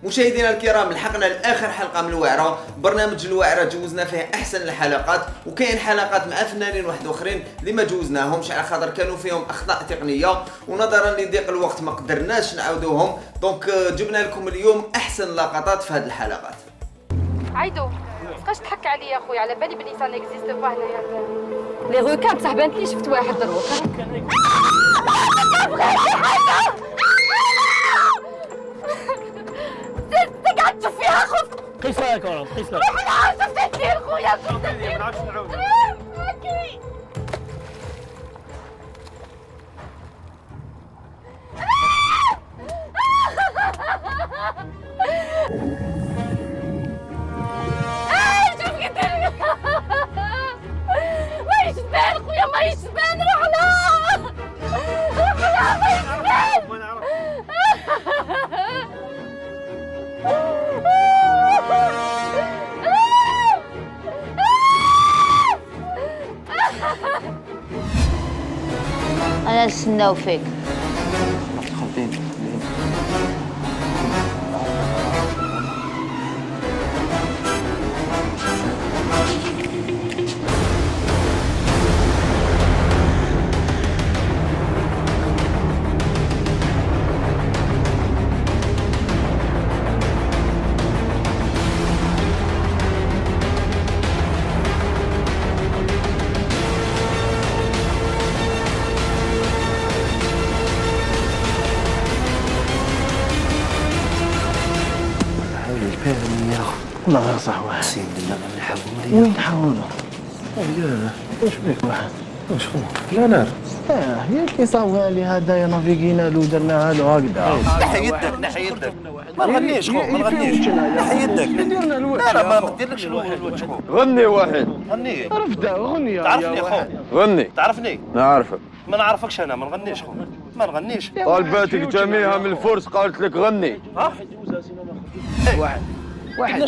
مشاهدينا الكرام، لحقنا لاخر حلقه من الوعره. برنامج الوعره جوزنا فيه احسن الحلقات، وكاين حلقات مع فنانين واحد اخرين اللي ما جوزناهمش على خاطر كانوا فيهم اخطاء تقنيه، ونظرا لضيق الوقت ما قدرناش نعاودوهم. دونك جبنا لكم اليوم احسن لقطات في هذه الحلقات. عايدو بقاش تحكي عليا يا خويا، على بالي بلي سا نيكزيست با هنايا. لي روكان بصح بانت لي شفت واحد دروك. تقعد تشوف فيها خف. قيس رايك ورا قيس رايك. روح العب شفت كثير خويا شفت كثير. ما نعرفش نعاود. ما يشبان خويا ما يشبان. روح لا روح لا ما يشبان. أنا نستناو فيك. والله غير صح واحد. سيدي الله ما نحاولوا. وين نحاولوا؟ لا واش بيك واحد؟ واش خو؟ لا نار. هي كي صاوبها لي هدايا نافيغينا له درناها له هكذا. نحي يدك نحي يدك. ما نغنيش خو ما نغنيش. نحي يدك. ديرنا الوجه. لا لا ما نديرلكش الوجه خو. غني واحد. غني. عرفت غني يا تعرفني خو. غني. تعرفني؟ نعرفك. ما نعرفكش انا ما نغنيش خو. ما نغنيش. طالباتك جميعها من الفرس قالت لك غني. ها؟ واحد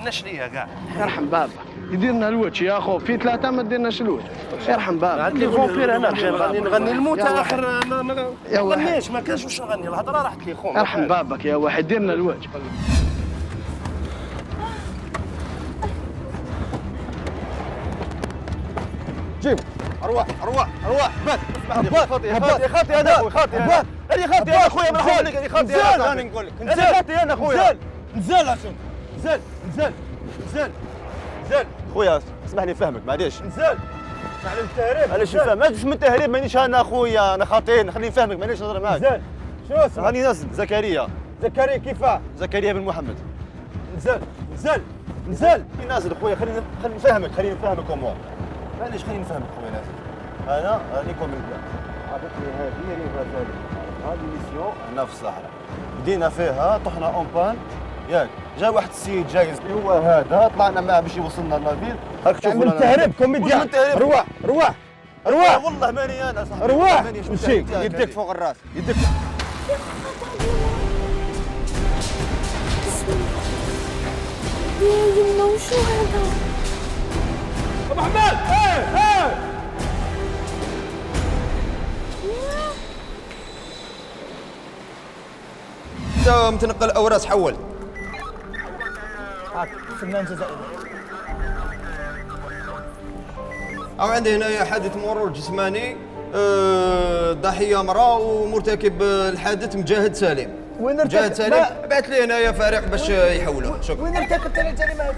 نش ليا كاع. يرحم بابا يديرنا الوجه يا خو. في ثلاثة ما ديرناش الوجه. يرحم بابا. عندي فومبير انا باش نغني الموت اخر ما يا واحد. نغنيش ما كانش واش نغني الهضره راحت لي خو. يرحم بابك يا واحد ديرنا الوجه. جيب ارواح ارواح ارواح بات خاطي انا اخوي خاطي انا هذه خاطي انا اخويا ما نحاول لك هذه خاطي انا نقول لك هذه خاطي انا اخويا نزل عشان نزل نزل نزل نزل خويا اسمح لي نفهمك معليش نزل على التهريب معليش نفهم ماش من التهريب مانيش انا اخويا انا خاطين خليني نفهمك مانيش نهضر معاك نزل شو اسمك؟ راني نازل زكريا زكريا كيفاه؟ زكريا بن محمد نزل نزل نزل نازل اخويا خليني نفهمك امور معليش خليني نفهمك خويا نازل انا راني كوميديان عطتني هذه ريفاتالي هذه ميسيون هنا في الصحراء بدينا فيها طحنا اون بان ياك جا واحد السيد جايز هو هذا طلعنا معاه باش يوصلنا لافيل هاك تشوفوا من التهريب كوميديان رواح رواح رواح والله ماني انا صاحبي رواح مانيش مشي متهرب. يدك فوق الراس يدك يا يما وشو هذا؟ ابو حماد ايه انت متنقل اوراس حول فنان جزائري. او عندي هنا حادث مرور جسماني ضحيه امراه ومرتكب الحادث مجاهد سليم. وين مجاهد سليم بعث لي هنايا فريق باش يحولوه. شكرا. وين ارتكبت الجريمه هذه؟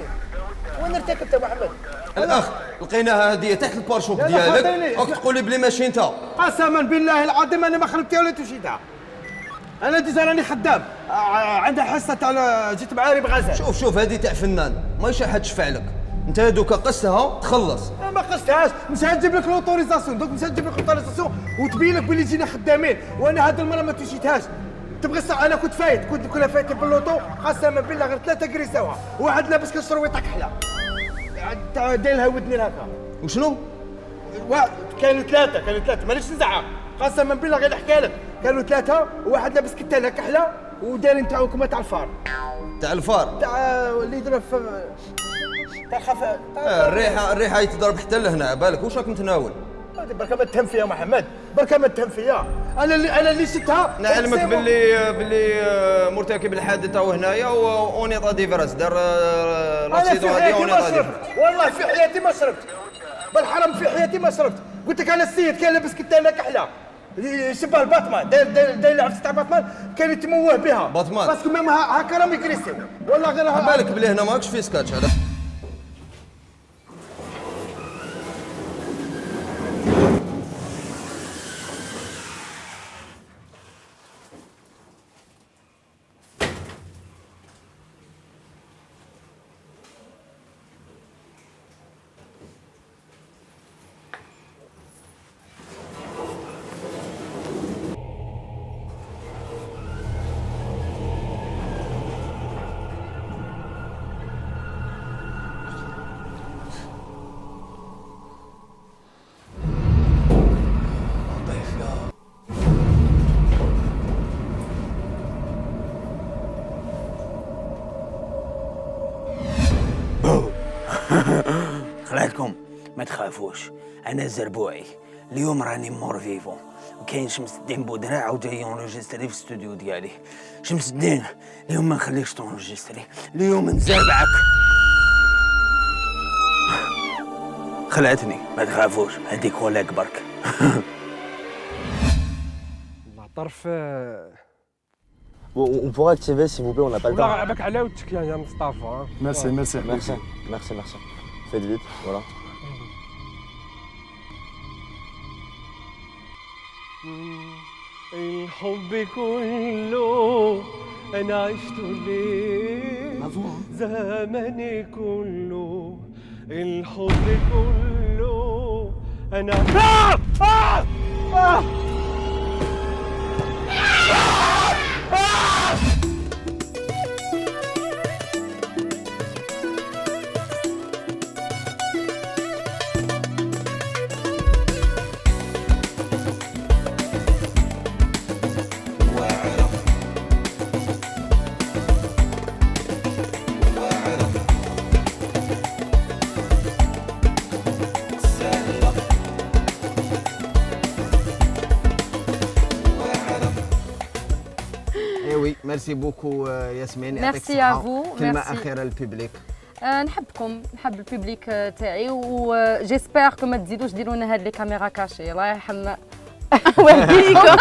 وين ارتكبت ابو محمد؟ الاخ لقيناها هذه تحت البارشوك ديالك راك تقول لي بلي ماشي انت. قسما بالله العظيم انا ما خربتها ولا تشيتها. انا ديجا راني خدام عندها حصه تاع جيت معاري بغزال. شوف هذه تاع فنان ماشي حد شفع لك. انت هذوك قصتها تخلص. أنا ما قصتهاش مش نجيب لك لوطوريزاسيون دوك مش نجيب لك لوطوريزاسيون وتبين لك بلي جينا خدامين وانا هذه المره ما تشيتهاش. تبغي انا كنت فايت كنا فايتين باللوطو قسما بالله غير ثلاثه كريساوها واحد لابس كشرويطه كحله داير لها ودنين هكا. وشنو؟ كانوا ثلاثه مانيش نزعق قسما بالله غير نحكي لك. كانوا ثلاثه وواحد لابس كتانه كحله ودايرين تاعو كما تاع الفار تاع الفار تاع اللي يضرب تاع خف الريحه يتضرب حتى لهنا بالك واش راك متناول؟ هذه بركه ما تهم فيها محمد، بركه ما تهم فيها. انا اللي شفتها. نعلمك باللي مرتكب الحادث هو هنايا اونيطا ديفراس دار لاكسيدون هذه اونيطا ديفراس. والله في حياتي ما شربت، بالحرام في حياتي ما شربت. قلت لك انا السيد كان لابس كتانه كحله شبه الباتمان، داير العفس تاع باتمان، كان يتموه بها باتمان. باسكو ميم هكا راهم يكريسيو والله غير بالك بلي هنا ماكش في سكاتش هذا. خلاتكم ما تخافوش، انا الزربوعي اليوم راني مور فيفون، وكاين شمس الدين بودراع وجاي اونجستري في الاستوديو ديالي. شمس الدين اليوم ما نخليكش تونجستري، اليوم نزربعك. خلعتني ما تخافوش، هديك كوليك برك. طرف On pourra activer s'il vous plaît, on n'a pas le ولا temps. غلبك على ودك يا مصطفى. Merci. Faites vite, voilà. الحب كله انا عشت ليه، زماني كله الحب كله انا وي ميرسي بوكو ياسمين، يعطيك ميرسي ا الصحة. فو. كلمة أخيرة للبيبليك. نحبكم، نحب البوبليك تاعي، وجيسبر كو ما تزيدوش ديروا لنا هاد لي كاميرا كاشي. الله يرحم والديكم.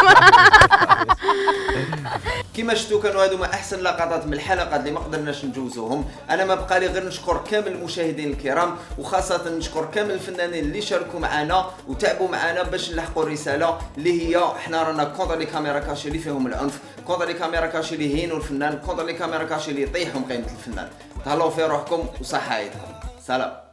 كما شفتوا كانوا هذوما احسن لقطات من الحلقات اللي ما قدرناش نجوزوهم. انا ما بقى لي غير نشكر كامل المشاهدين الكرام، وخاصه نشكر كامل الفنانين اللي شاركوا معنا وتعبوا معنا باش نلحقوا الرساله اللي هي احنا رانا كونتر لي كاميرا كاشي اللي فيهم العنف، كونتر لي كاميرا كاشي اللي يهينوا الفنان، كونتر لي كاميرا كاشي اللي يطيحوا من قيمه الفنان. تهلاو في روحكم وصحايتكم. سلام.